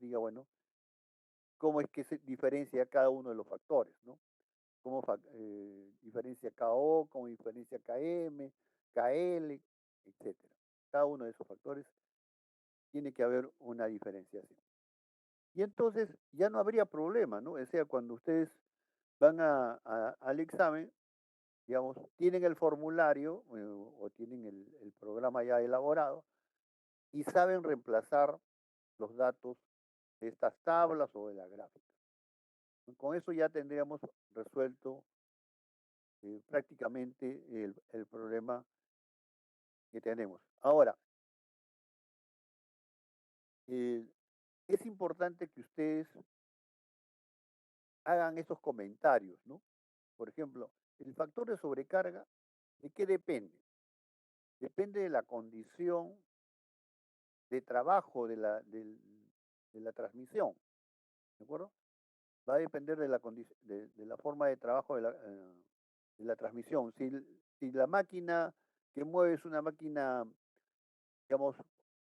diga, bueno, cómo es que se diferencia cada uno de los factores, ¿no? Cómo diferencia KO, cómo diferencia KM, KL, etcétera. Cada uno de esos factores tiene que haber una diferenciación. Y entonces ya no habría problema, ¿no? O sea, cuando ustedes van al examen, digamos, tienen el formulario o tienen el programa ya elaborado y saben reemplazar los datos de estas tablas o de la gráfica. Con eso ya tendríamos resuelto prácticamente el problema que tenemos. Ahora, eh, es importante que ustedes hagan esos comentarios, ¿no? Por ejemplo, el factor de sobrecarga, ¿de qué depende? Depende de la condición de trabajo de la transmisión, ¿de acuerdo? Va a depender de de la forma de trabajo de la transmisión. Si la máquina que mueve es una máquina, digamos,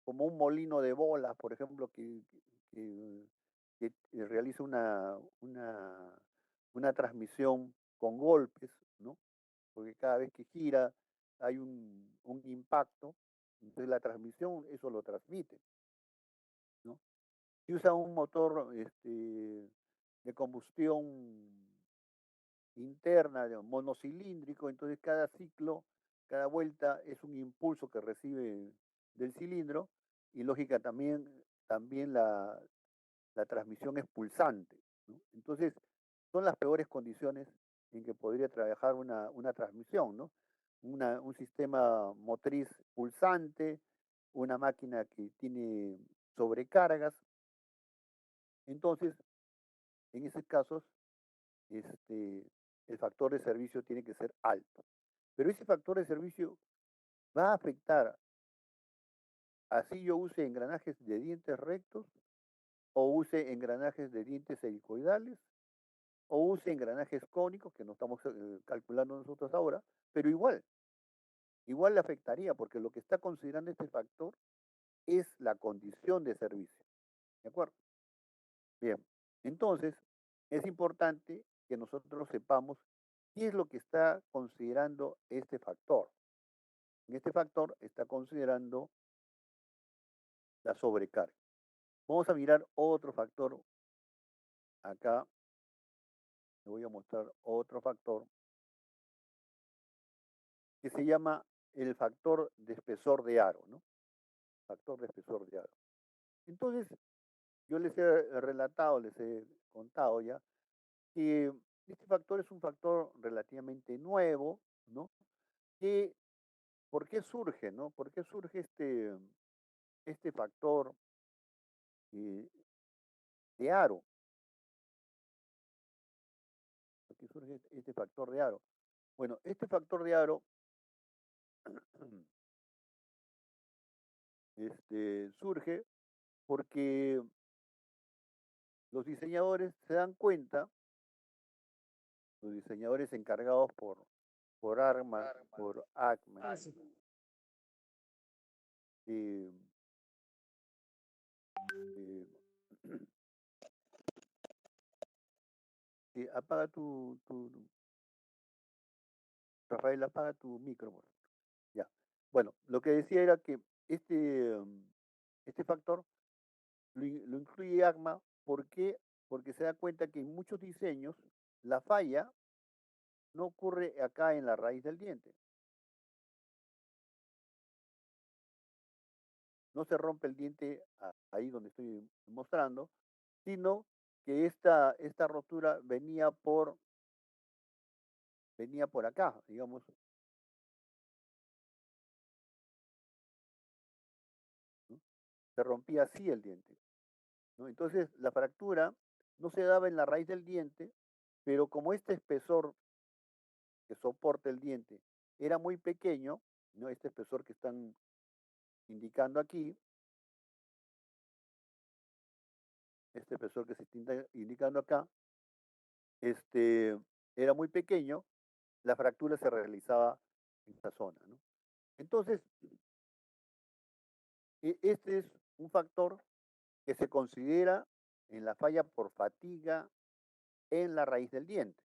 como un molino de bolas, por ejemplo, que- que realiza una transmisión con golpes, ¿no? Porque cada vez que gira hay un impacto, entonces la transmisión eso lo transmite, ¿no? Si usa un motor de combustión interna, monocilíndrico, entonces cada ciclo, cada vuelta es un impulso que recibe del cilindro y lógica también la transmisión es pulsante, ¿no? Entonces son las peores condiciones en que podría trabajar una transmisión, ¿no? Un sistema motriz pulsante, una máquina que tiene sobrecargas. Entonces, en esos casos, este, el factor de servicio tiene que ser alto. Pero ese factor de servicio va a afectar, así yo use engranajes de dientes rectos, o use engranajes de dientes helicoidales, o use engranajes cónicos, que no estamos calculando nosotros ahora, pero igual le afectaría, porque lo que está considerando este factor es la condición de servicio. ¿De acuerdo? Bien, entonces es importante que nosotros sepamos qué es lo que está considerando este factor. En este factor está considerando la sobrecarga. Vamos a mirar otro factor. Acá le voy a mostrar otro factor que se llama el factor de espesor de aro, ¿no? Factor de espesor de aro. Entonces, yo les he relatado, les he contado ya, que este factor es un factor relativamente nuevo, ¿no? Que, ¿por qué surge, no? ¿Por qué surge este factor eh, de aro? ¿Por qué surge este factor de aro? Bueno, este factor de aro surge porque los diseñadores se dan cuenta, los diseñadores encargados por ARMA, por ACMA, eh, eh, apaga Rafael, apaga tu micrófono. Ya. Bueno, lo que decía era que este factor lo incluye ACMA. ¿Por qué? Porque se da cuenta que en muchos diseños la falla no ocurre acá en la raíz del diente. No se rompe el diente ahí donde estoy mostrando, sino que esta rotura venía por acá, digamos, ¿no? Se rompía así el diente, ¿no? Entonces la fractura no se daba en la raíz del diente, pero como este espesor que soporta el diente era muy pequeño, ¿no? Este espesor que están indicando aquí, este espesor que se está indicando acá, este, era muy pequeño, la fractura se realizaba en esta zona, ¿no? Entonces, este es un factor que se considera en la falla por fatiga en la raíz del diente.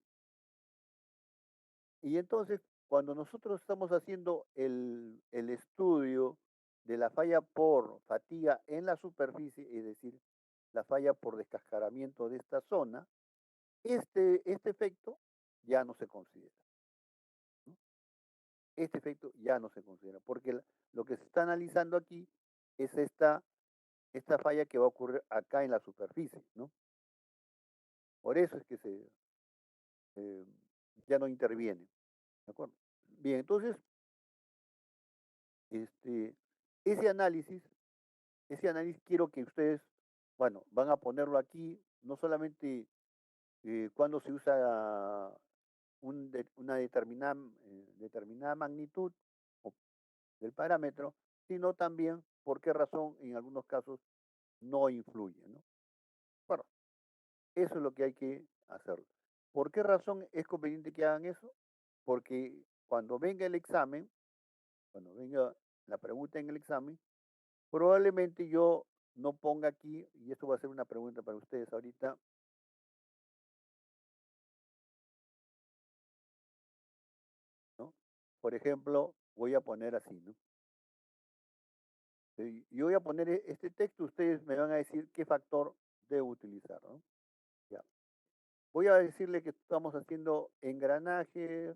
Y entonces, cuando nosotros estamos haciendo el estudio de la falla por fatiga en la superficie, es decir, la falla por descascaramiento de esta zona, este efecto ya no se considera, ¿no? Este efecto ya no se considera, porque lo que se está analizando aquí es esta falla que va a ocurrir acá en la superficie, ¿no? Por eso es que eh, ya no interviene, ¿de acuerdo? Bien, entonces, este, ese análisis, ese análisis quiero que ustedes, bueno, van a ponerlo aquí, no solamente cuando se usa una determinada magnitud o del parámetro, sino también por qué razón en algunos casos no influye, ¿no? Bueno, eso es lo que hay que hacer. ¿Por qué razón es conveniente que hagan eso? Porque cuando venga el examen, cuando venga la pregunta en el examen, probablemente yo no ponga aquí, y esto va a ser una pregunta para ustedes ahorita, ¿no? Por ejemplo, voy a poner así, ¿no? Yo voy a poner este texto, ustedes me van a decir qué factor debo utilizar, ¿no? Ya. Voy a decirle que estamos haciendo engranaje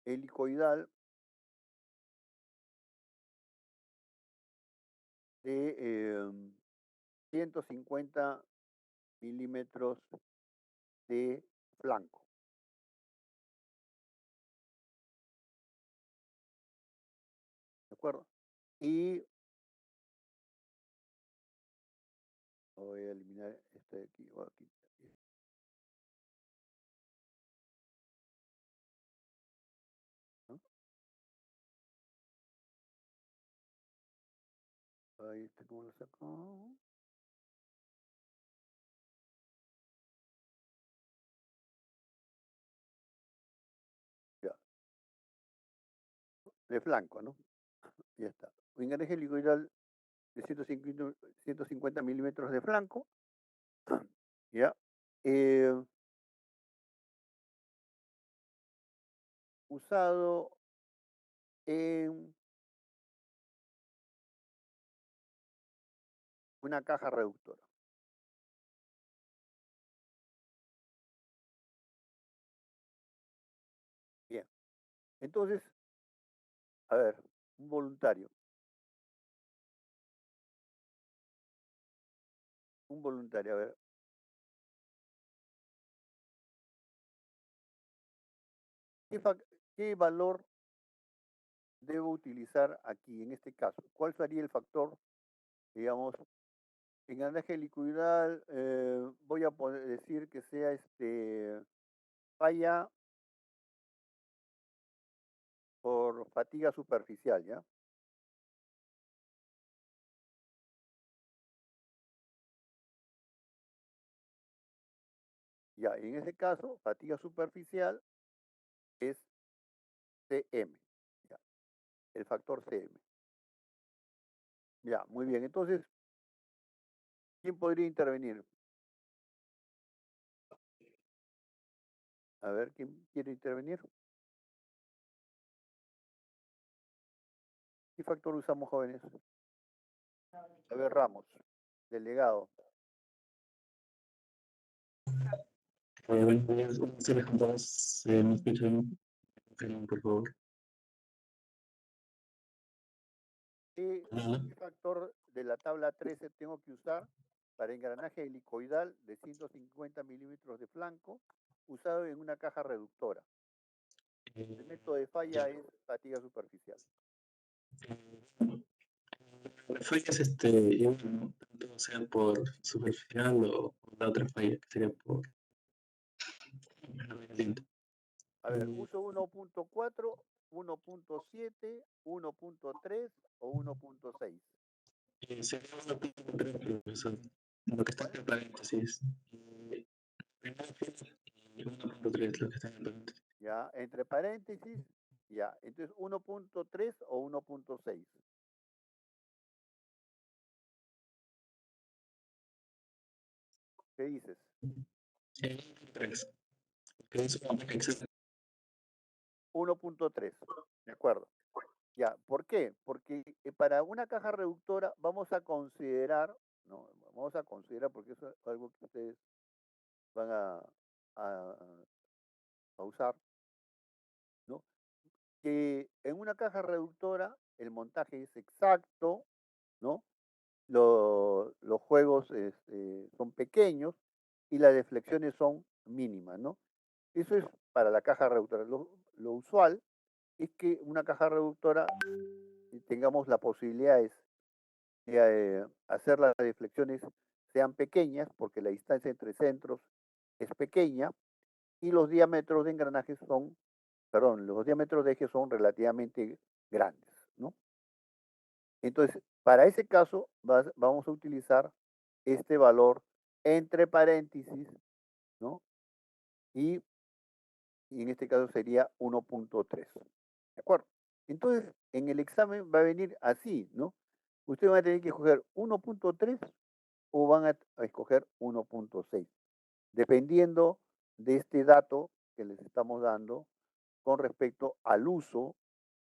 helicoidal de 150 milímetros de flanco, ¿de acuerdo? Y voy a eliminar este de aquí, voy a quitar aquí, ¿no? Ahí está, ¿cómo lo saco? Ya, de flanco, ¿no? Ya está. Un engranaje helicoidal de 150 milímetros de flanco, ¿ya? Eh, usado en una caja reductora. Bien. Entonces, a ver, un voluntario, a ver, ¿qué, qué valor debo utilizar aquí en este caso? ¿Cuál sería el factor, digamos, engranaje helicoidal? Voy a poder decir que sea falla por fatiga superficial, ¿ya? Ya, en ese caso, fatiga superficial es CM, ya, el factor CM. Ya, muy bien. Entonces, ¿quién podría intervenir? A ver, ¿quién quiere intervenir? ¿Qué factor usamos, jóvenes? A ver, Ramos, delegado. Buenos días, buenas tardes con todos. ¿Me escuchan? Confirmen, por favor. ¿Qué, Hola. qué factor de la tabla 13 tengo que usar para engranaje helicoidal de 150 milímetros de flanco usado en una caja reductora? El método de Ya. falla es fatiga superficial. La falla es igual, ¿no? Tanto sea por superficial o la otra falla, que sería por gradiente. A ver, uso 1.4, 1.7, 1.3 o 1.6. Sería 1.3, profesor. Lo que está ¿Cuál? entre paréntesis. Primera fila y 1.3, lo que está en paréntesis. Ya, entre paréntesis, ya. Entonces, 1.3 o 1.6. ¿Qué dices? 3. Que es un Excel. 1.3. De acuerdo. Ya, ¿por qué? Porque para una caja reductora vamos a considerar, no, vamos a considerar, porque eso es algo que ustedes van a- a usar, ¿no? Que en una caja reductora el montaje es exacto, ¿no? Los juegos son pequeños y las deflexiones son mínimas, ¿no? Eso es para la caja reductora. Lo usual es que una caja reductora tengamos la posibilidad de hacer las deflexiones sean pequeñas, porque la distancia entre centros es pequeña y los diámetros de engranajes son, perdón, los diámetros de eje son relativamente grandes, ¿no? Entonces, para ese caso vamos a utilizar este valor entre paréntesis, ¿no? Y, y en este caso sería 1.3, ¿de acuerdo? Entonces, en el examen va a venir así, ¿no? Ustedes van a tener que escoger 1.3 o van a escoger 1.6, dependiendo de este dato que les estamos dando con respecto al uso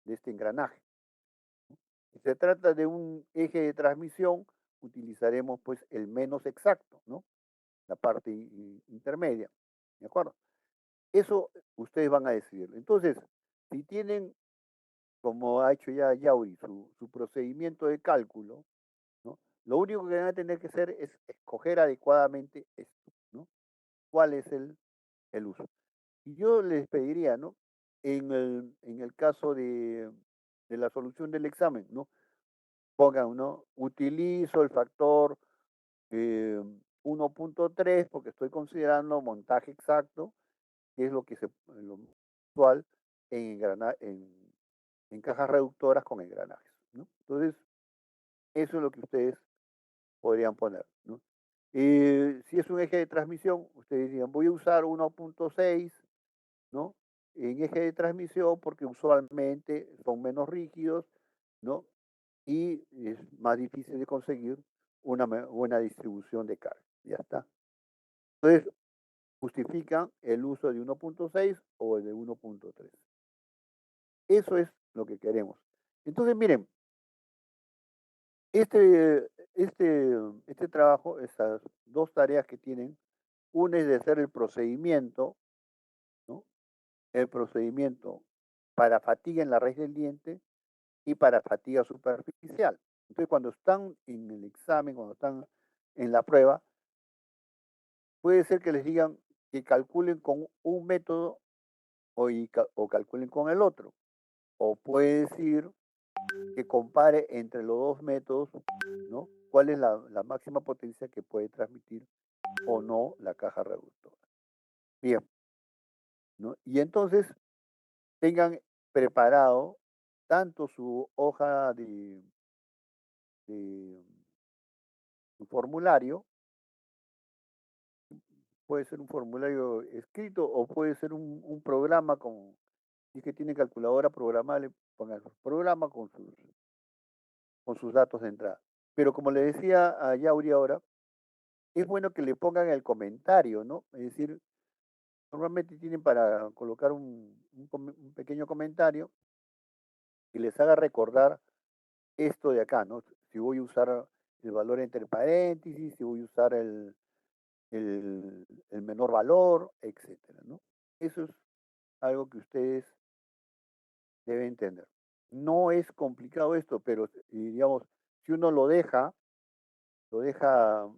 de este engranaje. Si se trata de un eje de transmisión, utilizaremos pues el menos exacto, ¿no? La parte intermedia, ¿de acuerdo? Eso ustedes van a decidir. Entonces, si tienen, como ha hecho ya Yauri, su procedimiento de cálculo, ¿no? Lo único que van a tener que hacer es escoger adecuadamente esto, ¿no? ¿Cuál es el uso? Y yo les pediría, ¿no? En el caso de la solución del examen, ¿no? Pongan, ¿no? Utilizo el factor eh, 1.3 porque estoy considerando montaje exacto, que es lo usual en cajas reductoras con engranajes, ¿no? Entonces, eso es lo que ustedes podrían poner, ¿no? Si es un eje de transmisión, ustedes dirían, voy a usar 1.6, ¿no? En eje de transmisión porque usualmente son menos rígidos, ¿no? Y es más difícil de conseguir una buena distribución de carga. Ya está. Entonces, justifican el uso de 1.6 o el de 1.3. Eso es lo que queremos. Entonces, miren, este trabajo, estas dos tareas que tienen, una es de hacer el procedimiento, ¿no? El procedimiento para fatiga en la raíz del diente y para fatiga superficial. Entonces, cuando están en el examen, cuando están en la prueba, puede ser que les digan que calculen con un método o calculen con el otro. O puede decir que compare entre los dos métodos, ¿no? ¿Cuál es la máxima potencia que puede transmitir o no la caja reductora? Bien, ¿no? Y entonces tengan preparado tanto su hoja de su formulario, puede ser un formulario escrito o puede ser un programa si es que tiene calculadora programable, pongan su programa con sus datos de entrada. Pero como le decía a Yauri ahora, es bueno que le pongan el comentario, ¿no? Es decir, normalmente tienen para colocar un pequeño comentario que les haga recordar esto de acá, ¿no? Si voy a usar el valor entre paréntesis, si voy a usar el menor valor, etcétera, ¿no? Eso es algo que ustedes deben entender. No es complicado esto, pero digamos, si uno lo deja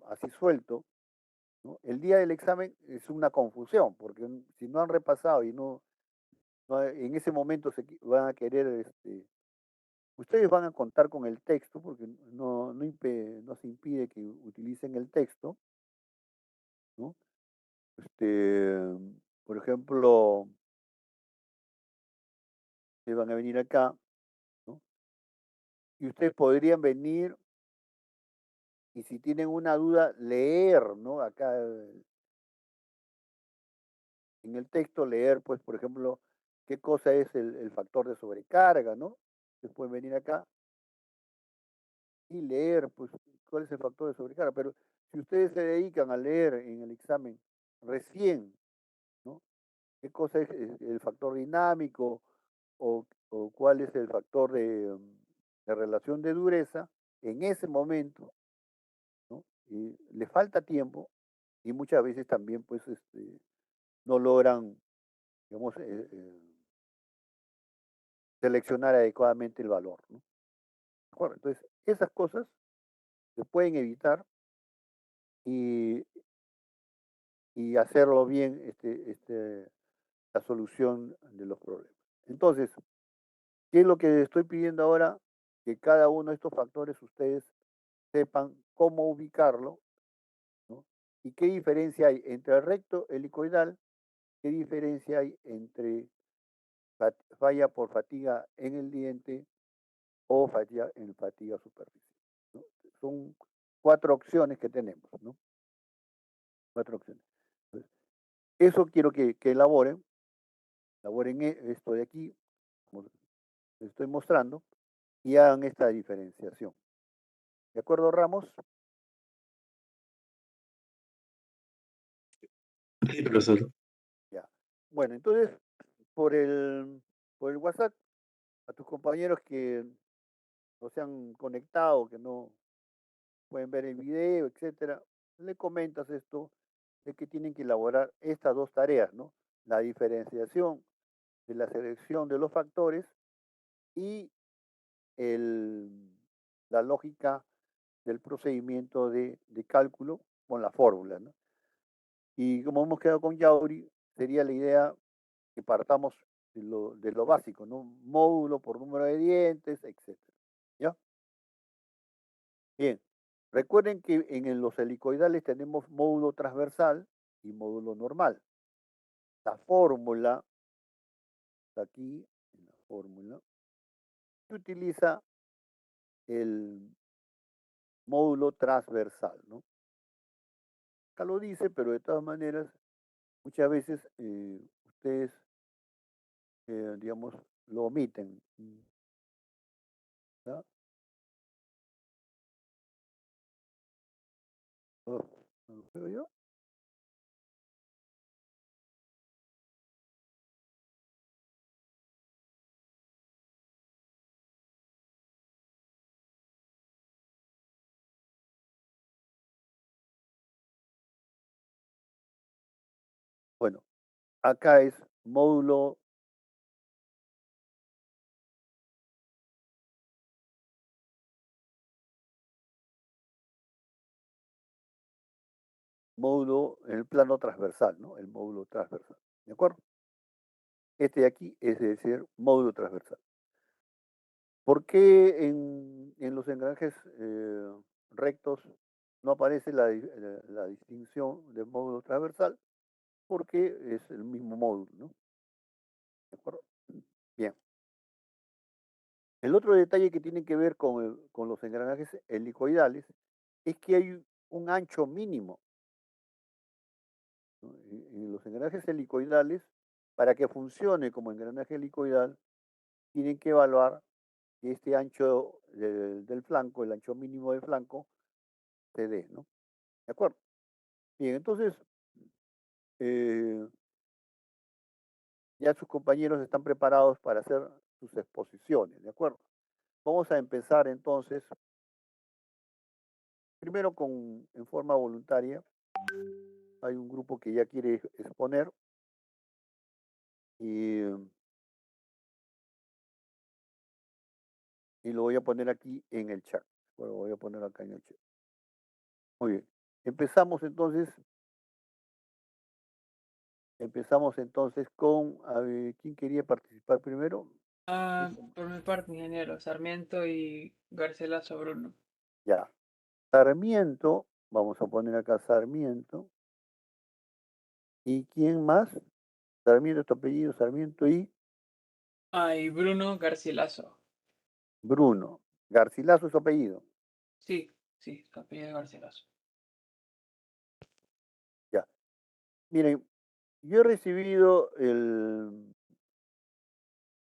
así suelto, ¿no? El día del examen es una confusión, porque si no han repasado y en ese momento van a querer, ustedes van a contar con el texto, porque no se impide que utilicen el texto, ¿no? Este, por ejemplo, ustedes van a venir acá, ¿no? Y ustedes podrían venir y si tienen una duda, leer, ¿no? Acá en el texto leer, pues, por ejemplo, qué cosa es el factor de sobrecarga, ¿no? Ustedes pueden venir acá y leer, pues, cuál es el factor de sobrecarga, pero si ustedes se dedican a leer en el examen recién, ¿no? ¿Qué cosa es el factor dinámico o cuál es el factor de relación de dureza en ese momento, ¿no? Y le falta tiempo y muchas veces también pues no logran, digamos, seleccionar adecuadamente el valor, ¿no? ¿De acuerdo? Entonces, esas cosas se pueden evitar y, y hacerlo bien la solución de los problemas. Entonces, ¿qué es lo que estoy pidiendo ahora? Que cada uno de estos factores ustedes sepan cómo ubicarlo, ¿no? Y qué diferencia hay entre el recto helicoidal, qué diferencia hay entre falla por fatiga en el diente o fatiga superficial, ¿no? Son cuatro opciones que tenemos, ¿no? Cuatro opciones. Entonces, eso quiero que elaboren esto de aquí, como les estoy mostrando, y hagan esta diferenciación. ¿De acuerdo, Ramos? Sí, profesor. Ya. Bueno, entonces, por el, por el WhatsApp, a tus compañeros que no se han conectado, que no pueden ver el video, etcétera, le comentas esto de que tienen que elaborar estas dos tareas, ¿no? La diferenciación de la selección de los factores y el, la lógica del procedimiento de cálculo con la fórmula, ¿no? Y como hemos quedado con Yauri, sería la idea que partamos de lo básico, ¿no? Módulo por número de dientes, etcétera. ¿Ya? Bien. Recuerden que los helicoidales tenemos módulo transversal y módulo normal. La fórmula, está aquí, en la fórmula, se utiliza el módulo transversal, ¿no? Acá lo dice, pero de todas maneras, muchas veces ustedes, digamos, lo omiten. ¿Ya? Oh, ¿no lo veo yo? Bueno, acá es módulo en el plano transversal, ¿no? El módulo transversal. ¿De acuerdo? Este de aquí es decir, módulo transversal. ¿Por qué en los engranajes rectos no aparece la distinción de módulo transversal? Porque es el mismo módulo, ¿no? ¿De acuerdo? Bien. El otro detalle que tiene que ver con los engranajes helicoidales es que hay un ancho mínimo, ¿no? En los engranajes helicoidales, para que funcione como engranaje helicoidal, tienen que evaluar que este ancho del flanco, el ancho mínimo del flanco, se dé, ¿no? ¿De acuerdo? Bien, entonces, eh, ya sus compañeros están preparados para hacer sus exposiciones, ¿de acuerdo? Vamos a empezar entonces, primero en forma voluntaria. Hay un grupo que ya quiere exponer y, y lo voy a poner aquí en el chat. Bueno, lo voy a poner acá en el chat. Muy bien. Empezamos entonces, con, a ver, ¿quién quería participar primero? Por mi parte, ingeniero, Sarmiento y Garcilaso Bruno. Ya. Sarmiento, vamos a poner acá Sarmiento. ¿Y quién más? Sarmiento, tu apellido, Sarmiento y Y Bruno Garcilaso. Bruno. Garcilaso es su apellido. Sí, sí, su apellido es Garcilaso. Ya. Miren, yo he recibido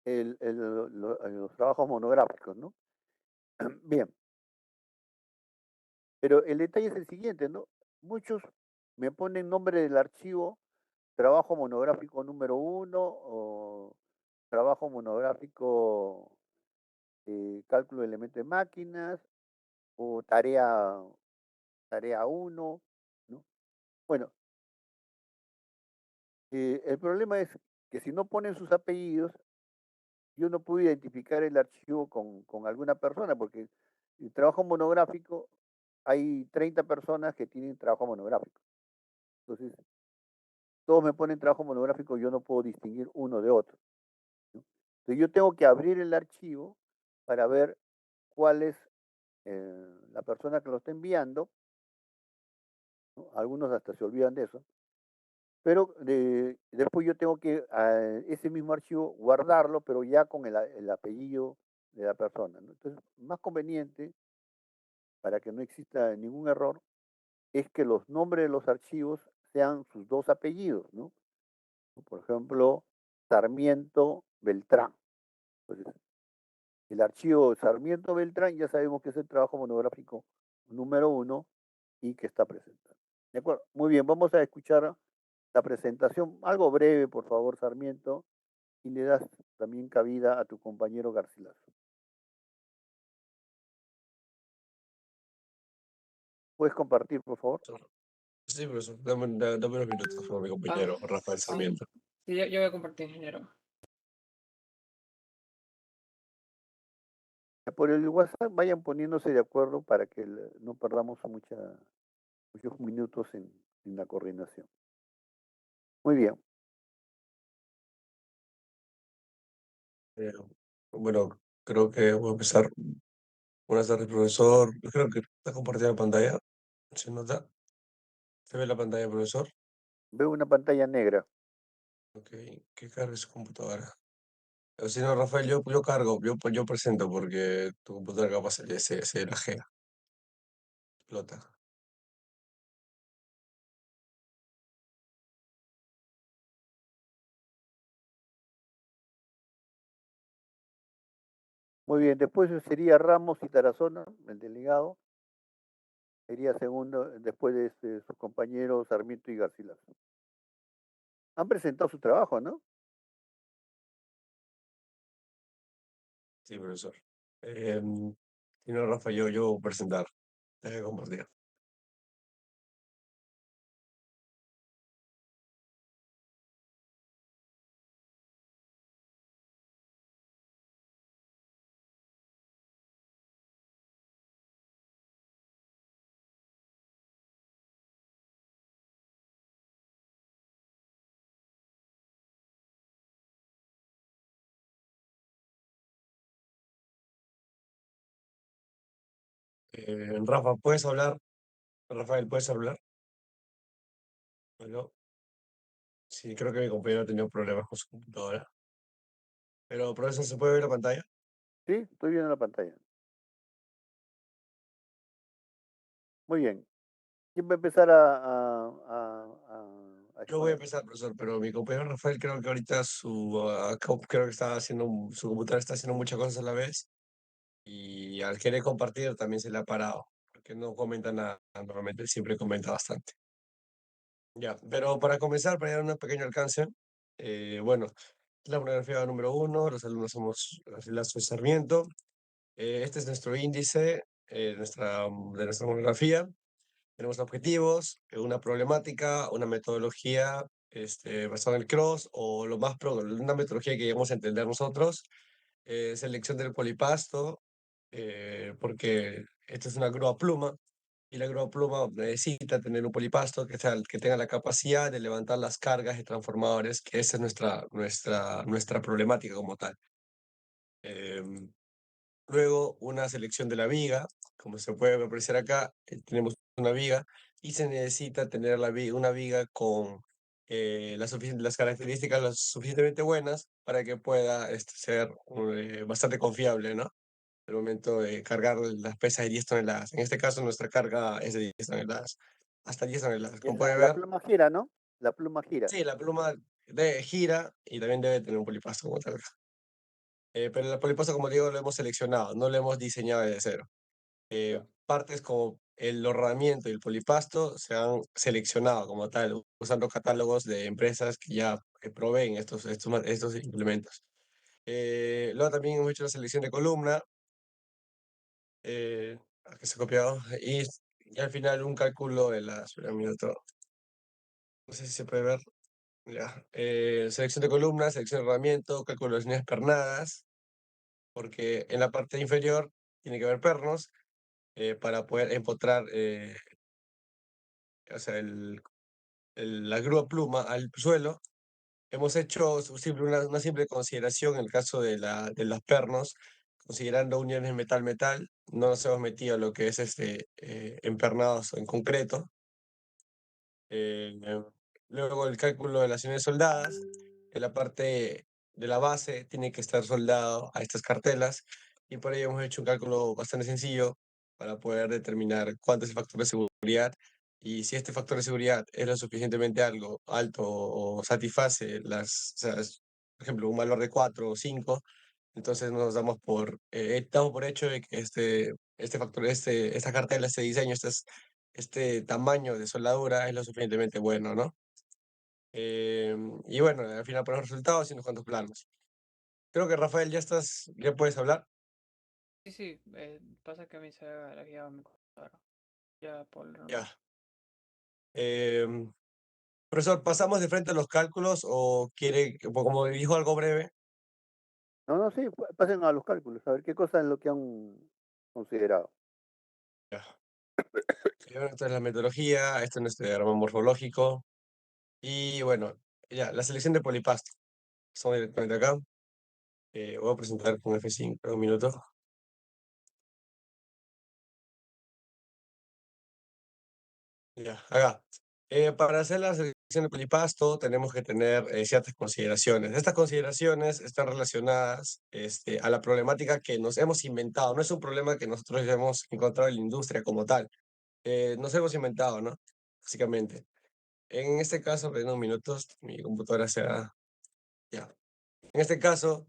los trabajos monográficos, ¿no? Bien. Pero el detalle es el siguiente, ¿no? Muchos me ponen nombre del archivo, trabajo monográfico número uno o trabajo monográfico cálculo de elementos de máquinas o tarea uno, ¿no? Bueno, el problema es que si no ponen sus apellidos, yo no puedo identificar el archivo con alguna persona, porque el trabajo monográfico, hay 30 personas que tienen trabajo monográfico. Entonces, todos me ponen trabajo monográfico, yo no puedo distinguir uno de otro, ¿no? Entonces, yo tengo que abrir el archivo para ver cuál es la persona que lo está enviando, ¿no? Algunos hasta se olvidan de eso, pero después yo tengo que ese mismo archivo guardarlo, pero ya con el apellido de la persona, ¿no? Entonces, más conveniente, para que no exista ningún error, es que los nombres de los archivos sean sus dos apellidos, ¿no? Por ejemplo, Sarmiento Beltrán. Entonces, el archivo Sarmiento Beltrán ya sabemos que es el trabajo monográfico número uno y que está presentado. ¿De acuerdo? Muy bien, vamos a escuchar la presentación, algo breve, por favor, Sarmiento, y le das también cabida a tu compañero Garcilaso. ¿Puedes compartir, por favor? Sí, profesor. Dame unos minutos con mi compañero Rafael Sí, Sarmiento. sí, yo voy a compartir, ingeniero. Por el WhatsApp vayan poniéndose de acuerdo para que no perdamos muchos minutos en la coordinación. Muy bien. Eh, bueno, creo que voy a empezar. Buenas tardes, profesor. Creo que está compartida la pantalla. ¿Se nota? ¿Se ve la pantalla, profesor? Veo una pantalla negra. Ok, que cargue su computadora. O si no, Rafael, yo cargo, yo presento porque tu computadora capaz se lajea, explota. Muy bien, después sería Ramos y Tarazona, el delegado. Sería segundo, después de sus compañeros Sarmiento y Garcilaso. Han presentado su trabajo, ¿no? Sí, profesor. Si no, Rafa, yo voy a presentar. Deja compartir. Rafa, ¿puedes hablar? Rafael, ¿puedes hablar? Bueno, sí, creo que mi compañero ha tenido problemas con su computadora. Pero, profesor, ¿se puede ver la pantalla? Sí, estoy viendo la pantalla. Muy bien. ¿Quién va a empezar a Yo voy a exponer? empezar, profesor, pero mi compañero Rafael creo que ahorita creo que está haciendo, su computadora está haciendo muchas cosas a la vez y al querer compartir también se le ha parado, porque no comenta nada, normalmente siempre comenta bastante. Ya, pero para comenzar, para dar un pequeño alcance, bueno, la monografía número uno, los alumnos somos Garcilaso y Sarmiento. Este es nuestro índice de nuestra monografía. Tenemos objetivos, una problemática, una metodología basada en el cross o una metodología que lleguemos a entender nosotros, selección del polipasto, porque esta es una grúa pluma y la grúa pluma necesita tener un polipasto que tenga la capacidad de levantar las cargas de transformadores, que esa es nuestra problemática como tal. Em, Luego, una selección de la viga, como se puede apreciar acá, tenemos una viga y se necesita tener una viga con las características lo suficientemente buenas para que pueda ser bastante confiable, ¿no? Al momento de cargar las pesas de 10 toneladas. En este caso, nuestra carga es de 10 toneladas, hasta 10 toneladas. Como puede La ver, pluma gira, ¿no? La pluma gira. sí, la pluma gira y también debe tener un polipasto como tal. Pero el polipasto, como digo, lo hemos seleccionado, no lo hemos diseñado desde cero. Ya. Partes como el rodamiento y el polipasto se han seleccionado como tal, usando catálogos de empresas que ya proveen estos implementos. Luego también hemos hecho la selección de columna, que se ha copiado, y al final un cálculo de la... espera un minuto, no sé si se puede ver. Ya. Selección de columna, selección de rodamiento, cálculo de las unidades pernadas, porque en la parte inferior tiene que haber pernos para poder empotrar o sea, la grúa pluma al suelo. Hemos hecho una simple consideración en el caso de las pernos, considerando uniones metal-metal. No nos hemos metido a lo que es empernados en concreto. Eh, Luego el cálculo de las unidades soldadas. En la parte de la base tiene que estar soldado a estas cartelas y por ello hemos hecho un cálculo bastante sencillo para poder determinar cuánto es el factor de seguridad y si este factor de seguridad es lo suficientemente alto o satisface o sea, por ejemplo, un valor de 4 o 5, entonces nos damos por hecho de que este factor, esta cartela, este diseño, este tamaño de soldadura es lo suficientemente bueno, ¿no? Y bueno, al final ponemos resultados y unos cuantos planos. Creo que Rafael, ya puedes hablar. Sí, pasa que a mí se la guía me cortaron. Ya por lo Ya. normal. Profesor, ¿pasamos de frente a los cálculos o quiere, como dijo algo breve? No, no, sí, pasen a los cálculos, a ver qué cosa es lo que han considerado. Ya. Bueno, esta es la metodología, esto es nuestro diagrama morfológico. Y bueno, ya, la selección de polipasto. Estamos directamente acá. Voy a presentar con F5, un minuto. Ya, acá. Para hacer la selección de polipasto tenemos que tener ciertas consideraciones. Estas consideraciones están relacionadas a la problemática que nos hemos inventado. No es un problema que nosotros hemos encontrado en la industria como tal. Nos hemos inventado, ¿no? Básicamente. En este caso, en unos minutos, mi computadora se ha... Ya. En este caso,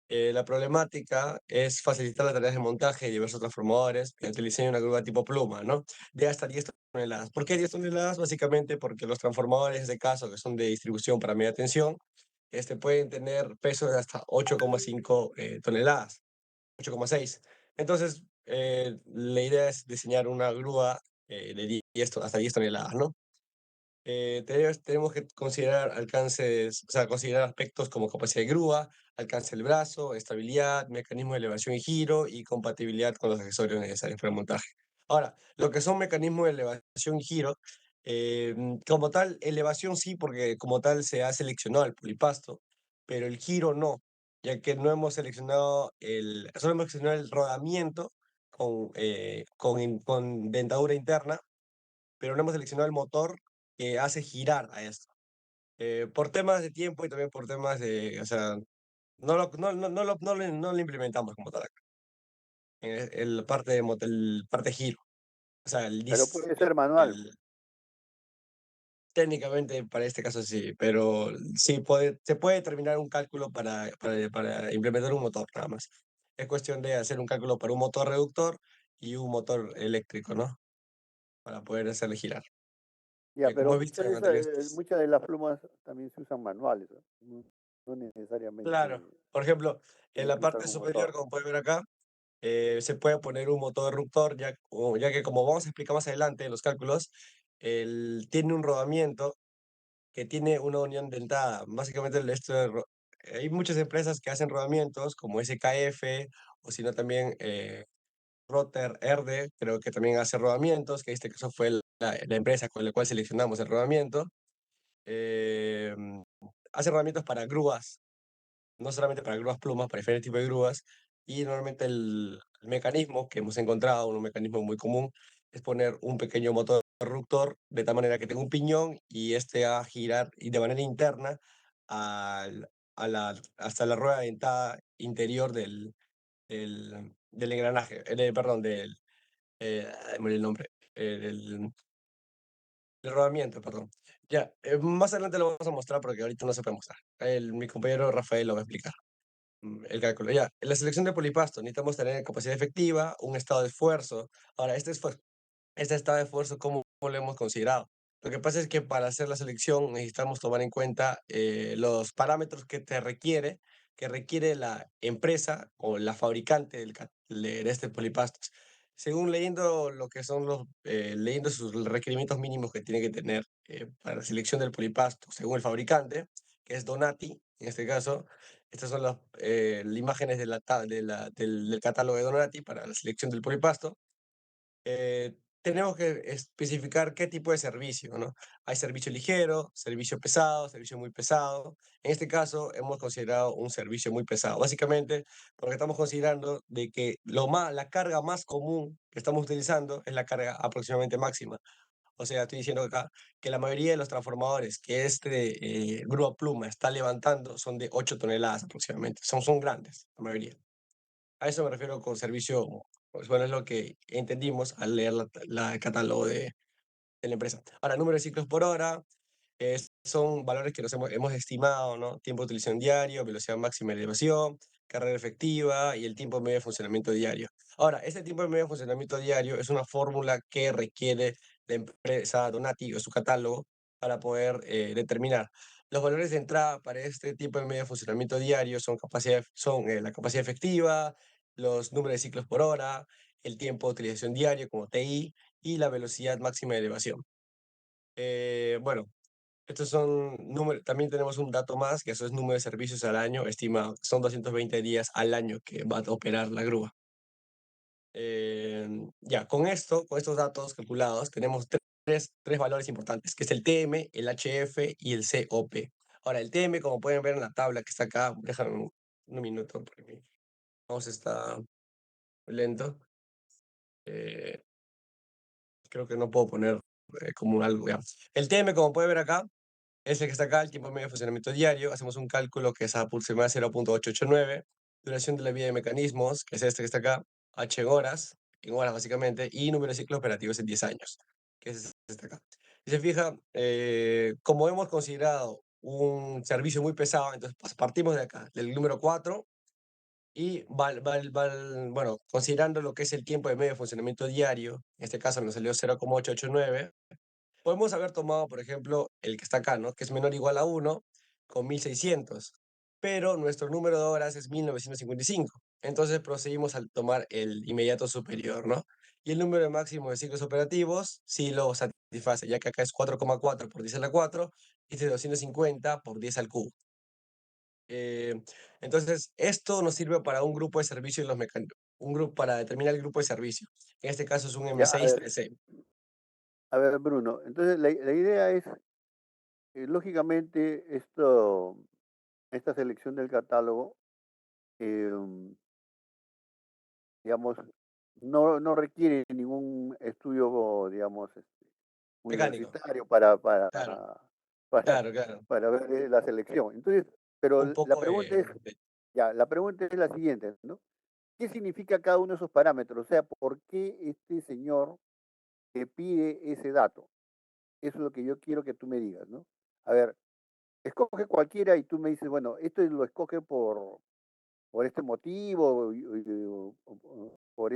la problemática es facilitar las tareas de montaje de diversos transformadores mediante el diseño de una grúa tipo pluma, ¿no? De hasta 10 toneladas. ¿Por qué 10 toneladas? Básicamente porque los transformadores, en este caso, que son de distribución para media tensión, pueden tener peso de hasta 8,5 toneladas, 8,6. Entonces, la idea es diseñar una grúa de 10 hasta 10 toneladas, ¿no? Tenemos que considerar alcances, o sea, considerar aspectos como capacidad de grúa, alcance del brazo, estabilidad, mecanismo de elevación y giro y compatibilidad con los accesorios necesarios para el montaje. Ahora, lo que son mecanismos de elevación y giro, como tal, elevación sí, porque como tal se ha seleccionado el polipasto, pero el giro no, ya que no hemos seleccionado solo hemos seleccionado el rodamiento con dentadura interna, pero no hemos seleccionado el motor que hace girar a esto. Por temas de tiempo y también por temas o sea, no lo implementamos como tal acá, el parte el parte giro, o sea, Pero puede ser manual, pues. técnicamente para este caso sí, pero sí se puede terminar un cálculo para implementar un motor nada más. Es cuestión de hacer un cálculo para un motor reductor y un motor eléctrico, ¿no? Para poder hacerle girar. Ya, Como pero he visto en anteriores. muchas de las plumas también se usan manuales, ¿no? No Claro, necesariamente por ejemplo, en tiene la que usar parte un superior, motor. como pueden ver acá, se puede poner un motor reductor, ya que como vamos a explicar más adelante en los cálculos, tiene un rodamiento que tiene una unión dentada. Básicamente, hay muchas empresas que hacen rodamientos como SKF o si no también Rotter Erde, creo que también hace rodamientos, que en este caso fue la empresa con la cual seleccionamos el rodamiento. Eh, Hace rodamientos para grúas, no solamente para grúas plumas, para diferentes tipos de grúas. Y normalmente el mecanismo que hemos encontrado, un mecanismo muy común, es poner un pequeño motor reductor de tal manera que tenga un piñón y a girar y de manera interna hasta la rueda dentada interior del engranaje, perdón, me olvidé el nombre, del rodamiento, perdón. Ya, más adelante lo vamos a mostrar porque ahorita no se puede mostrar. Mi compañero Rafael lo va a explicar. El cálculo. Ya, en la selección de polipasto necesitamos tener capacidad efectiva, un estado de esfuerzo. Ahora, este estado de esfuerzo, ¿cómo lo hemos considerado? Lo que pasa es que para hacer la selección necesitamos tomar en cuenta los parámetros que requiere la empresa o la fabricante de este polipastos. Según leyendo lo que son leyendo sus requerimientos mínimos que tiene que tener para la selección del polipasto, según el fabricante, que es Donati, en este caso, estas son las imágenes del catálogo de Donati para la selección del polipasto. Tenemos que especificar qué tipo de servicio, ¿no? Hay servicio ligero, servicio pesado, servicio muy pesado. En este caso, hemos considerado un servicio muy pesado, básicamente porque estamos considerando de que la carga más común que estamos utilizando es la carga aproximadamente máxima. O sea, estoy diciendo acá que la mayoría de los transformadores que grúa pluma está levantando son de 8 toneladas aproximadamente. Son grandes, la mayoría. A eso me refiero con servicio, pues bueno, es lo que entendimos al leer el catálogo de la empresa. Ahora, número de ciclos por hora, son valores que hemos estimado, ¿no? Tiempo de utilización diario, velocidad máxima de elevación, carrera efectiva y el tiempo medio de funcionamiento diario. Ahora, este tiempo medio de funcionamiento diario es una fórmula que requiere la empresa Donati o su catálogo para poder determinar. Los valores de entrada para este tipo de medio de funcionamiento diario son la capacidad efectiva, los números de ciclos por hora, el tiempo de utilización diario como TI y la velocidad máxima de elevación. Bueno, estos son números. También tenemos un dato más, que eso es número de servicios al año, estimado. Son 220 días al año que va a operar la grúa. Ya, con estos datos calculados, tenemos tres valores importantes, que es el TM, el HF y el COP. Ahora, el TM, como pueden ver en la tabla que está acá, déjame un minuto, porque mi mouse está lento. Creo que no puedo poner como algo. Ya. El TM, como puede ver acá, es el que está acá, el tiempo medio de funcionamiento diario. Hacemos un cálculo que es aproximadamente 0.889. Duración de la vida de mecanismos, que es este que está acá, H en horas básicamente, y número de ciclos operativos en 10 años, que es este acá. Si se fija, como hemos considerado un servicio muy pesado, entonces partimos de acá, del número 4, y bueno, considerando lo que es el tiempo de medio de funcionamiento diario, en este caso nos salió 0.889, podemos haber tomado, por ejemplo, el que está acá, ¿no? Que es menor o igual a 1, con 1600, pero nuestro número de horas es 1955. Entonces procedimos al tomar el inmediato superior, ¿no? Y el número máximo de ciclos operativos sí lo satisface, ya que acá es 4,4 por 10 a la 4, y este es 250 por 10 al cubo. Entonces, esto nos sirve para un grupo de servicio un grupo para determinar el grupo de servicio. En este caso es un Ya, M6 3C. a ver, Bruno, entonces la idea es, lógicamente, esta selección del catálogo, digamos, no requiere ningún estudio, digamos, Mecánico. universitario para, para, Claro, para, claro, claro. para ver la selección. Entonces, pero Un la poco pregunta de... es, la pregunta es la siguiente, ¿no? ¿Qué significa cada uno de esos parámetros? O sea, ¿por qué este señor te pide ese dato? Eso es lo que yo quiero que tú me digas, ¿no? A ver, escoge cualquiera y tú me dices, bueno, esto lo escoge por este motivo, por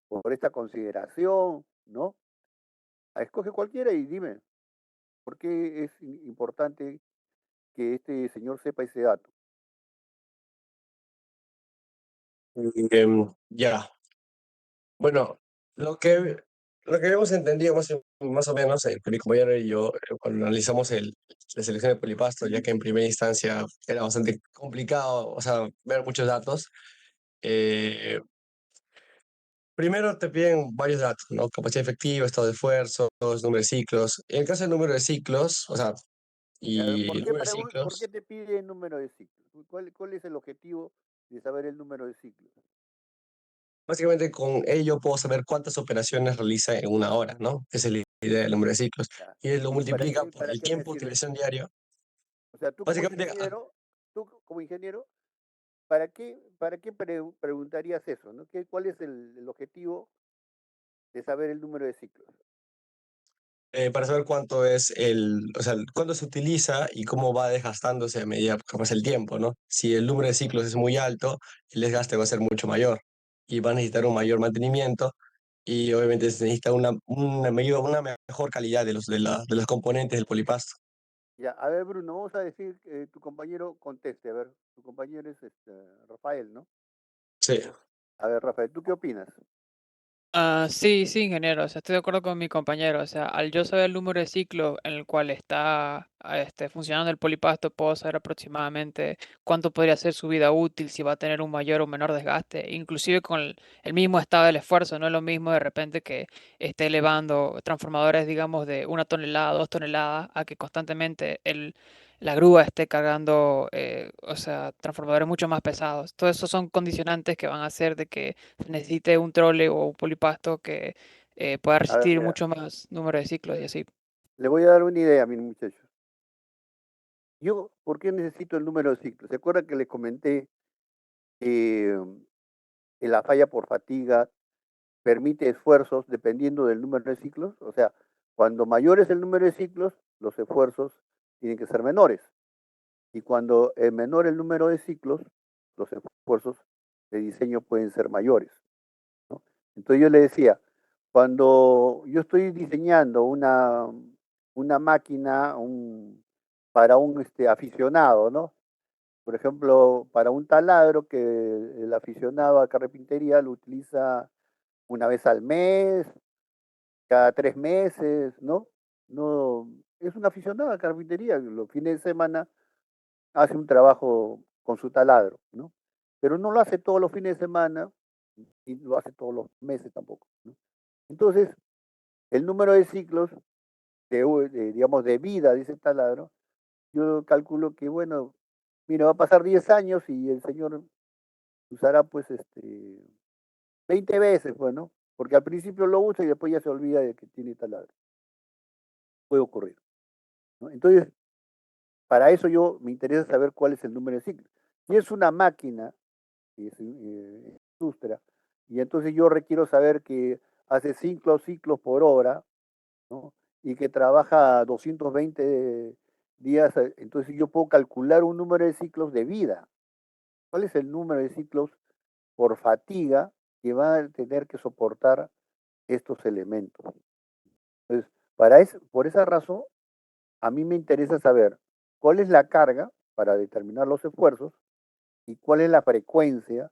por esta consideración, ¿no? Escoge cualquiera y dime, ¿por qué es importante que este señor sepa ese dato? Ya. Bueno, lo que hemos entendido más o menos, mi compañero y yo, cuando analizamos la selección de polipasto, ya que en primera instancia era bastante complicado, o sea, ver muchos datos, eh, primero te piden varios datos, ¿no? Capacidad efectiva, estado de esfuerzo, número de ciclos. En el caso del número de ciclos, o sea, y el número de ¿Por qué ciclos, te pide el número de ciclos? ¿Cuál es el objetivo de saber el número de ciclos? básicamente con ello puedo saber cuántas operaciones realiza en una hora, ¿no? Esa es la idea del número de ciclos. Ya. Y él lo ¿Y multiplica por para el qué me tiempo de sirve? utilización diario. O sea, Básicamente, tú como ingeniero, para qué preguntarías eso, ¿no? ¿Cuál es el objetivo de saber el número de ciclos? para saber o sea, cuánto se utiliza y cómo va desgastándose a medida que pasa el tiempo, ¿no? Si el número de ciclos es muy alto, el desgaste va a ser mucho mayor y va a necesitar un mayor mantenimiento. y obviamente se necesita una mejor calidad de los componentes del polipasto. Ya, a ver, Bruno, vamos a decir que tu compañero conteste. A ver, tu compañero es Rafael, ¿no? Sí. A ver, Rafael, ¿tú qué opinas? Sí, sí, ingeniero, o sea, estoy de acuerdo con mi compañero, o sea, al yo saber el número de ciclos en el cual está funcionando el polipasto, puedo saber aproximadamente cuánto podría ser su vida útil, si va a tener un mayor o menor desgaste, inclusive con el mismo estado del esfuerzo, no es lo mismo de repente que esté elevando transformadores, digamos, de 1 tonelada, 2 toneladas, a que constantemente la grúa esté cargando, o sea, transformadores mucho más pesados. Todo eso son condicionantes que van a hacer de que necesite un trole o un polipasto que pueda A ver, resistir mira, mucho más número de ciclos y así. le voy a dar una idea, mis muchachos. Yo, ¿por qué necesito el número de ciclos? ¿Se acuerdan que les comenté que la falla por fatiga permite esfuerzos dependiendo del número de ciclos? O sea, cuando mayor es el número de ciclos, los esfuerzos tienen que ser menores. Y cuando es menor el número de ciclos, los esfuerzos de diseño pueden ser mayores, ¿no? Entonces yo le decía, cuando yo estoy diseñando una máquina para un aficionado, ¿no? Por ejemplo, para un taladro que el aficionado a carpintería lo utiliza una vez al mes, cada 3 meses, ¿no? No, es un aficionado a carpintería, los fines de semana hace un trabajo con su taladro, ¿no? Pero no lo hace todos los fines de semana y lo hace todos los meses tampoco, ¿no? Entonces, el número de ciclos, digamos, de vida de ese taladro, yo calculo que, bueno, mira, va a pasar 10 años y el señor usará, pues, 20 veces, pues, ¿no? Porque al principio lo usa y después ya se olvida de que tiene taladro. Puede ocurrir, ¿no? Entonces, para eso yo me interesa saber cuál es el número de ciclos. Si es una máquina que es industria, y entonces yo requiero saber que hace 5 ciclos por hora, ¿no? Y que trabaja 220 días, entonces yo puedo calcular un número de ciclos de vida. ¿Cuál es el número de ciclos por fatiga que va a tener que soportar estos elementos? Entonces, por esa razón, a mí me interesa saber cuál es la carga para determinar los esfuerzos y cuál es la frecuencia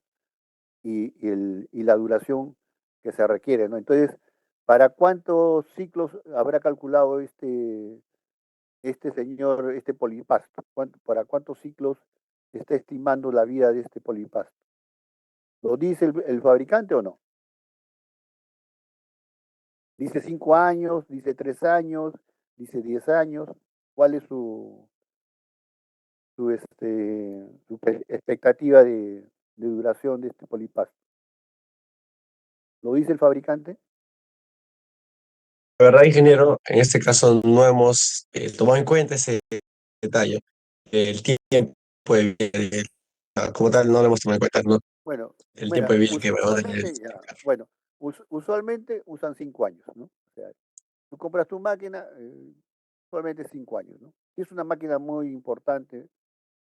y la duración que se requiere, ¿no? Entonces, ¿para cuántos ciclos habrá calculado este señor, este polipasto? ¿Para cuántos ciclos está estimando la vida de este polipasto? ¿Lo dice el fabricante o no? ¿Dice 5 años, dice 3 años, dice 10 años? ¿Cuál es su expectativa de duración de este polipasto? ¿Lo dice el fabricante? La verdad, ingeniero, en este caso no hemos tomado en cuenta ese detalle. El tiempo de vida, como tal, no lo hemos tomado en cuenta, ¿no? Bueno, El tiempo mira, de vida que va a tener. usualmente, bueno, usualmente usan 5 años, ¿no? O sea, tú compras tu máquina, usualmente 5 años, ¿no? Y es una máquina muy importante,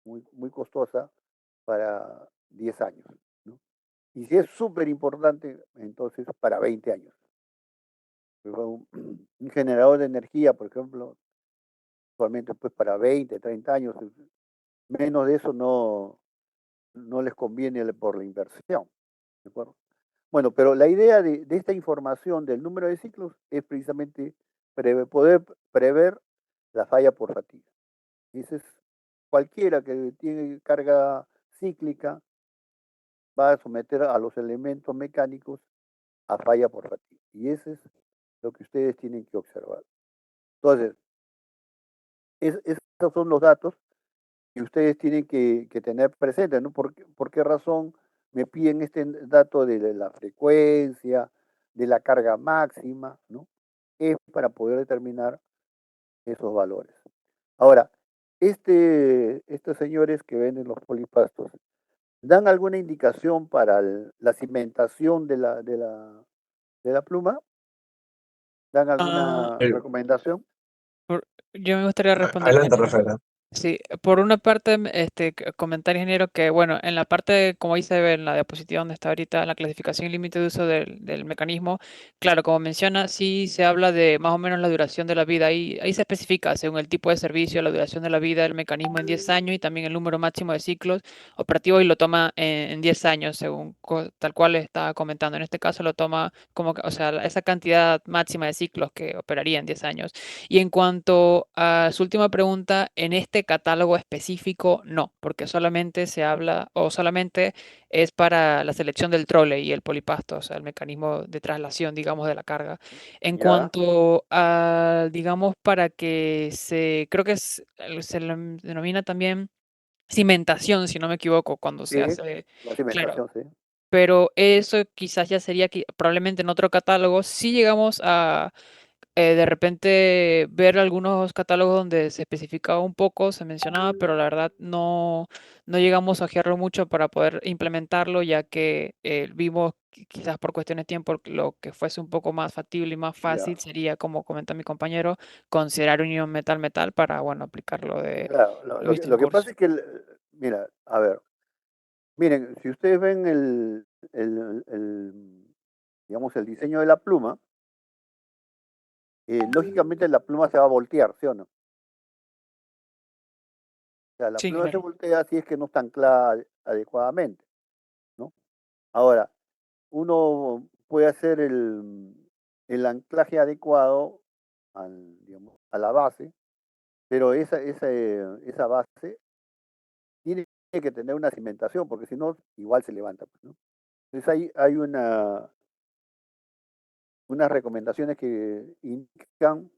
muy, muy costosa para 10 años, ¿no? Y si es súper importante, entonces para 20 años. Un generador de energía, por ejemplo, usualmente pues para 20, 30 años, menos de eso no les conviene por la inversión, ¿de acuerdo? Bueno, pero la idea de esta información del número de ciclos es precisamente poder prever la falla por fatiga. Ese es cualquiera que tiene carga cíclica va a someter a los elementos mecánicos a falla por fatiga. Y ese es lo que ustedes tienen que observar. Entonces, esos son los datos que ustedes tienen que tener presentes, ¿no? ¿Por qué razón me piden este dato de la frecuencia, de la carga máxima, ¿no? Es para poder determinar esos valores. Ahora, estos señores que venden los polipastos, ¿dan alguna indicación para la cimentación de la pluma? ¿Dan Ah, alguna recomendación? yo me gustaría responder Adelante, primero. Rafaela. Sí, por una parte, comentar, ingeniero, que bueno, en la parte, como ahí se ve en la diapositiva donde está ahorita, la clasificación y límite de uso del mecanismo, claro, como menciona, sí se habla de más o menos la duración de la vida. Ahí se especifica, según el tipo de servicio, la duración de la vida del mecanismo en 10 años y también el número máximo de ciclos operativos y lo toma en 10 años, según tal cual estaba comentando. En este caso lo toma como, o sea, esa cantidad máxima de ciclos que operaría en 10 años. Y en cuanto a su última pregunta, en este catálogo específico, no, porque solamente se habla o solamente es para la selección del trole y el polipasto, o sea, el mecanismo de traslación, digamos, de la carga. En ¿Ya? cuanto a, digamos, para que creo que se le denomina también cimentación, si no me equivoco, cuando se Sí, hace, la claro, cimentación, sí. pero eso quizás ya sería probablemente en otro catálogo. Si llegamos a de repente ver algunos catálogos donde se especificaba un poco, se mencionaba, pero la verdad no llegamos a ojearlo mucho para poder implementarlo, ya que vimos quizás por cuestiones de tiempo lo que fuese un poco más factible y más Ya. fácil sería, como comenta mi compañero, considerar unión metal-metal para, bueno, aplicarlo de Claro, lo lo visto en lo que pasa curso. es que, mira, a ver, miren, si ustedes ven digamos, el diseño de la pluma, lógicamente la pluma se va a voltear, ¿sí o no? O sea, la Sí, pluma se ingeniero. voltea si es que no está anclada adecuadamente, ¿no? Ahora, uno puede hacer el anclaje adecuado digamos, a la base, pero esa base tiene que tener una cimentación, porque si no, igual se levanta, pues, ¿no? Entonces hay unas recomendaciones que indican,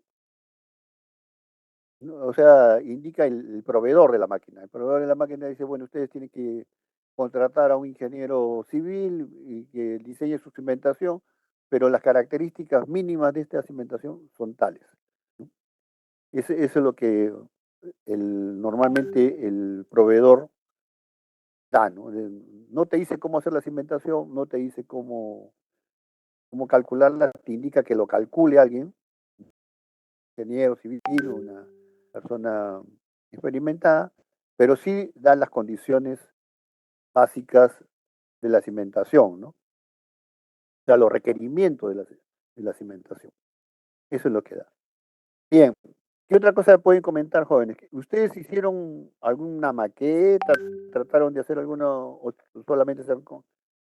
¿no? O sea, indica el proveedor de la máquina. El proveedor de la máquina dice, bueno, ustedes tienen que contratar a un ingeniero civil y que diseñe su cimentación, pero las características mínimas de esta cimentación son tales, ¿no? Eso es lo que normalmente el proveedor da, ¿no? No te dice cómo hacer la cimentación, no te dice cómo calcularla, te indica que lo calcule alguien, ingeniero civil, una persona experimentada, pero sí da las condiciones básicas de la cimentación, ¿no? O sea, los requerimientos de la cimentación. Eso es lo que da. Bien, ¿qué otra cosa pueden comentar, jóvenes? ¿Ustedes hicieron alguna maqueta, trataron de hacer alguna, o solamente se han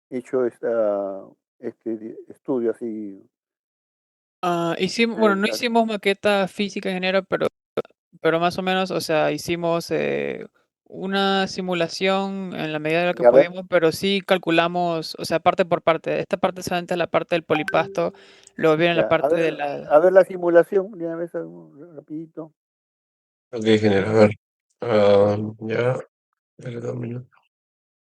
hecho este estudio así? Bueno, no hicimos maqueta física, ingeniero, pero más o menos, o sea, hicimos una simulación en la medida de lo que Ya, a ver, podíamos, pero sí calculamos, o sea, parte por parte. Esta parte solamente es la parte del polipasto, luego viene la ya, parte de la... a ver la simulación, de una vez, rapidito. Ok, ingeniero, a ver. Ya, espera 2 minutos.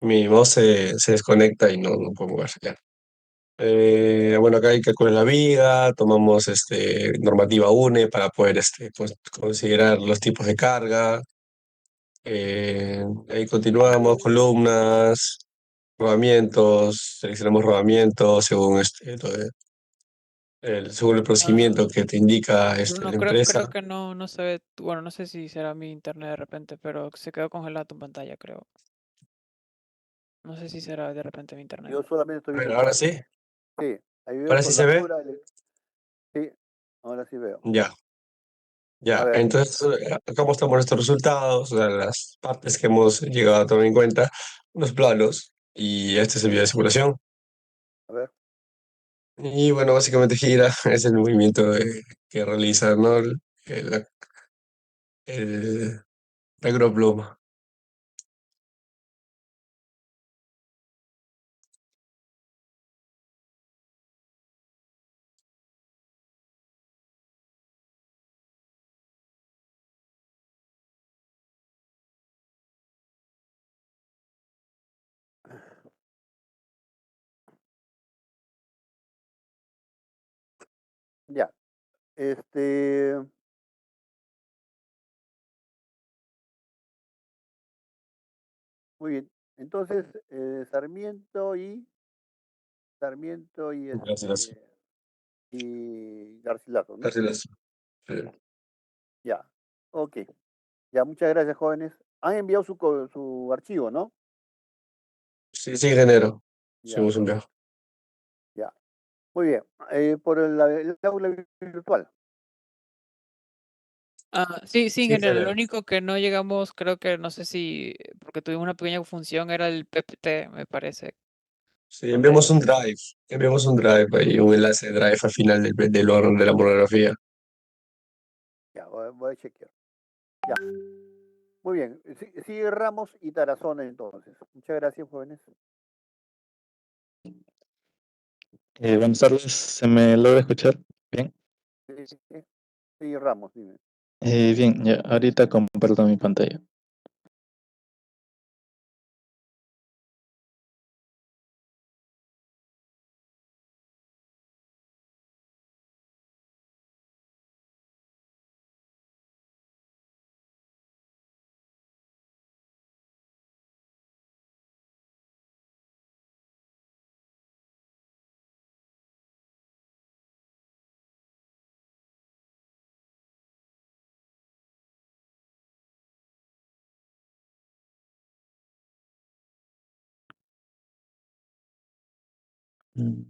Mi voz se desconecta y no puedo mover. Ya. Bueno, acá hay calcular la viga, tomamos normativa UNE para poder pues, considerar los tipos de carga. Ahí continuamos, columnas, rodamientos, seleccionamos rodamientos según según el Ah, procedimiento que te indica Bruno, la creo empresa. que no se ve, bueno, no sé si será mi internet de repente, pero se quedó congelada tu pantalla, creo. No sé si será de repente mi internet. Yo solamente estoy A viendo ver, el ahora chat. sí, Sí, ahí veo ahora sí se ve. soldadura, sí, ahora sí veo. Ya, A ya. ver, Entonces, acá mostramos nuestros resultados, o sea, las partes que hemos llegado a tomar en cuenta, los planos, y este es el video de simulación. a ver. Y bueno, básicamente gira, es el movimiento que realiza, ¿no? El, el, la agropluma. Ya, muy bien. Entonces, Sarmiento Gracias. y Garcilaso, ¿no? Gracias. Ya, ok. Ya, muchas gracias, jóvenes. Han enviado su archivo, ¿no? Sí, sí, ingeniero. Sí, Ya, hemos enviado. ya. Muy bien. Por el aula virtual. Sí, Sí, ingeniero. Lo ingeniero. único que no llegamos, creo que no sé si, porque tuvimos una pequeña confusión, era el PPT, me parece. Sí, enviamos un drive. Enviamos un drive ahí, un enlace de drive al final de la monografía. Ya, voy a chequear. Ya. Muy bien. Sigue Ramos y Tarazona entonces. Muchas gracias, jóvenes. Buenas tardes, ¿se me logra escuchar? Bien. Sigue Ramos, dime. Bien, ya, ahorita comparto mi pantalla. Mm,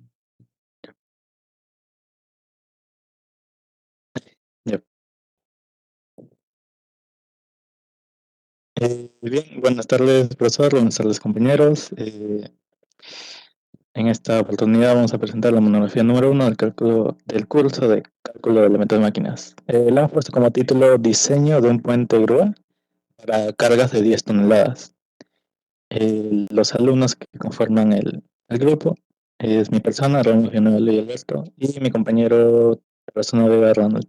ya. Bien, buenas tardes, profesor, buenas tardes, compañeros. En esta oportunidad vamos a presentar la monografía número 1 del curso de cálculo de elementos de máquinas. La hemos puesto como título Diseño de un puente grúa para cargas de 10 toneladas. Los alumnos que conforman el grupo es mi persona, Ramón Villanueva y Alberto, y mi compañero persona de Ronald.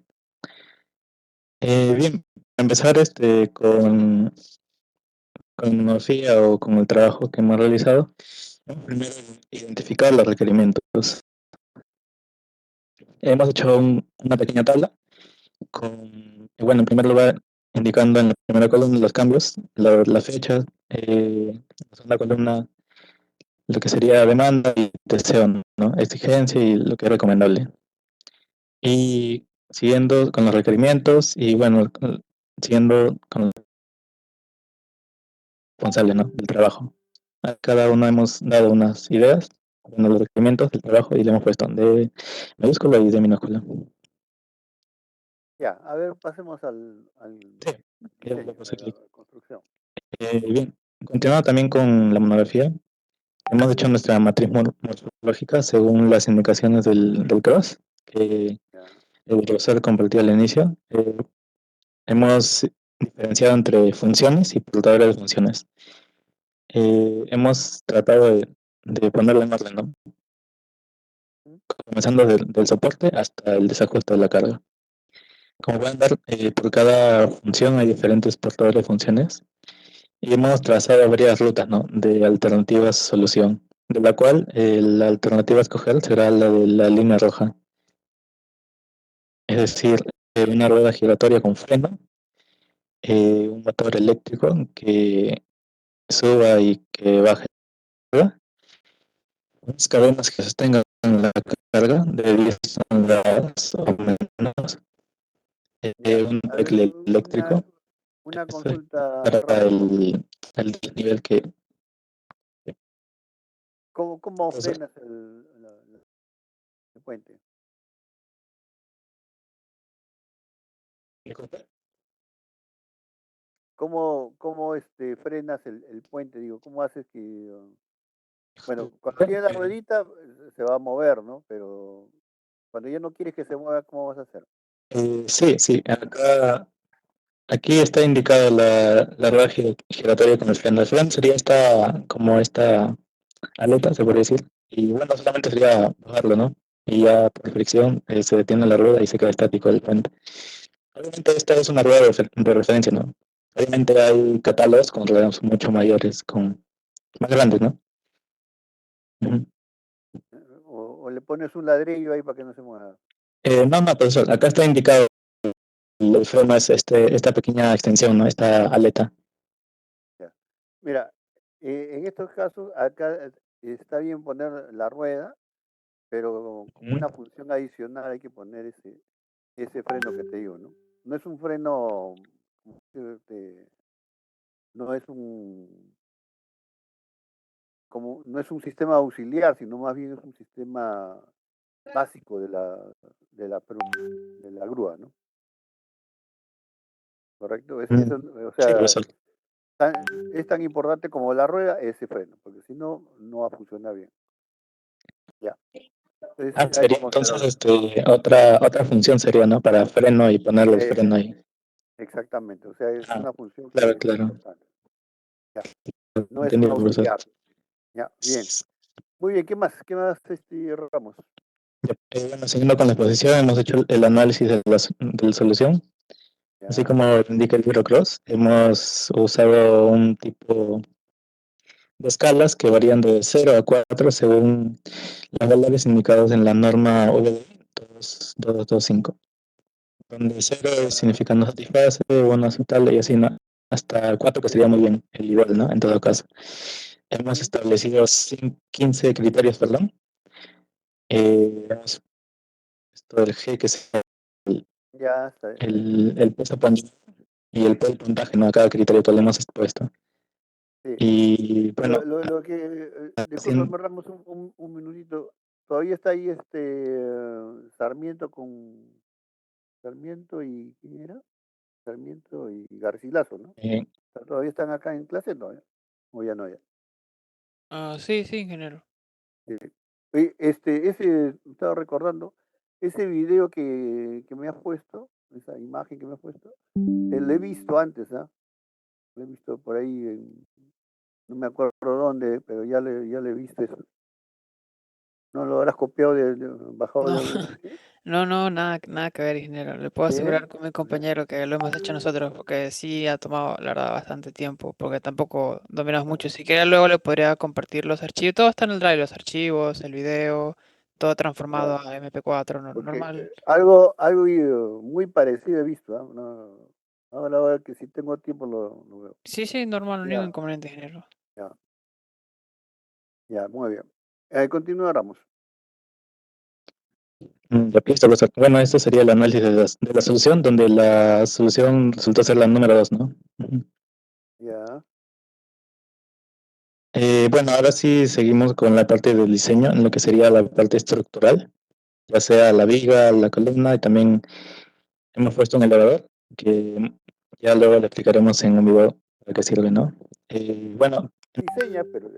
Bien, para empezar con la monografía o con el trabajo que hemos realizado, vamos primero a identificar los requerimientos. Hemos hecho una pequeña tabla bueno, en primer lugar, indicando en la primera columna los cambios, las fechas, en la segunda columna lo que sería demanda y deseo, ¿no? Exigencia y lo que es recomendable. Y siguiendo con los requerimientos y bueno, siguiendo con los responsables, ¿no? Del trabajo. A cada uno hemos dado unas ideas, bueno, los requerimientos del trabajo y le hemos puesto de mayúscula y de minúscula. Ya, a ver, pasemos al Sí, ya le diseño, puse a la clic. Bien, continuando también con la monografía, hemos hecho nuestra matriz morfológica según las indicaciones del CROSS, que Ya, el profesor compartió al inicio. Hemos diferenciado entre funciones y portadores de funciones. Hemos tratado de ponerlo en orden, ¿no? Comenzando del soporte hasta el desajuste de la carga. Como pueden ver, por cada función hay diferentes portadores de funciones y hemos trazado varias rutas, ¿no? De alternativas solución, de la cual la alternativa a escoger será la de la línea roja, es decir, una rueda giratoria con freno, un motor eléctrico que suba y que baje, ¿verdad? Unas cadenas que sostengan la carga de 10 toneladas o menos, ya. un A ver, break eléctrico una eso consulta para rápido. el nivel que... ¿Cómo Entonces, frenas el puente? ¿Cómo frenas el puente? Digo, ¿cómo haces que... bueno, cuando tiene la ruedita se va a mover, ¿no? Pero cuando ya no quieres que se mueva, ¿cómo vas a hacer? sí, sí, aquí está indicada la rueda giratoria con el freno. El freno sería como esta aleta, se podría decir. Y bueno, solamente sería bajarlo, ¿no? Y ya por fricción se detiene la rueda y se queda estático el puente. Obviamente esta es una rueda de referencia, ¿no? Obviamente hay catálogos con ruedas mucho mayores, más grandes, ¿no? Ujú. O le pones un ladrillo ahí para que no se mueva. No, no, profesor, acá está indicado el freno es esta pequeña extensión, ¿no? Esta aleta. Ya. Mira, en estos casos, acá está bien poner la rueda, pero como Ujú. una función adicional hay que poner ese freno que te digo, ¿no? No es un freno como no es no es un sistema auxiliar, sino más bien es un sistema básico de la grúa, ¿no? ¿Correcto? O Sí, sea, profesor. es tan importante como la rueda ese freno, porque si no, no va a funcionar bien. Ya. Entonces hay Sería que entonces considerarlo. otra función sería, ¿no? Para freno y ponerle el freno ahí. Exactamente, o sea, es Ah, una función que claro, es claro. importante. Ya. No es un Entendido, profesor. auxiliar. Ya, bien. Muy bien, ¿qué más? ¿Qué más, Ramos? Ya, bueno, siguiendo con la exposición, hemos hecho el análisis de la solución. Así Ya, como indica el libro Cross, hemos usado un tipo de escalas que varían de 0 a 4 según los valores indicados en la norma VD 2225, donde 0 ya, significa no satisface, 1 aceptable y así, ¿no? Hasta 4 que sería muy bien, el igual, ¿no? En todo caso. Hemos ujú, establecido 15 criterios, perdón. Hemos puesto el G, que es ya, está bien. el peso y el P, el puntaje, ¿no? A cada criterio que le hemos expuesto. Sí. Y bueno, Lo que, sin, discúlpame, Ramos, un minutito. Todavía está ahí Sarmiento Sarmiento y ¿quién era? Sarmiento y Garcilaso, ¿no? ¿Todavía están acá en clase? No, ¿ya? O ya no, ya. Sí, sí, ingeniero. Sí. Oye, estaba recordando, ese video que me has puesto, esa imagen que me has puesto, lo he visto antes, ¿ah? Lo he visto por ahí, no me acuerdo dónde, pero ya le he visto eso. ¿No lo habrás copiado bajado de No, alguna sitio? no, nada que ver, ingeniero. Le puedo ¿Eh? asegurar con mi compañero que lo hemos hecho nosotros, porque sí ha tomado, la verdad, bastante tiempo, porque tampoco dominamos mucho. Si quiere, luego le podría compartir los archivos. Todo está en el drive, los archivos, el video, todo transformado Ya, a MP4, porque normal. algo muy parecido he visto, ¿ah? No, ahora que si tengo tiempo lo veo. Sí, sí, normal, no hay ningún Ya, inconveniente, ingeniero. ya, ya, muy bien. Continuáramos. ya listo, profesor. Bueno, esto sería el análisis de la solución, donde la solución resultó ser la número 2, ¿no? Ujú. Ya, Bueno, ahora sí seguimos con la parte del diseño, en lo que sería la parte estructural, ya sea la viga, la columna, y también hemos puesto un elevador, que ya luego le explicaremos en un video para qué sirve, ¿no? Bueno, diseña, pero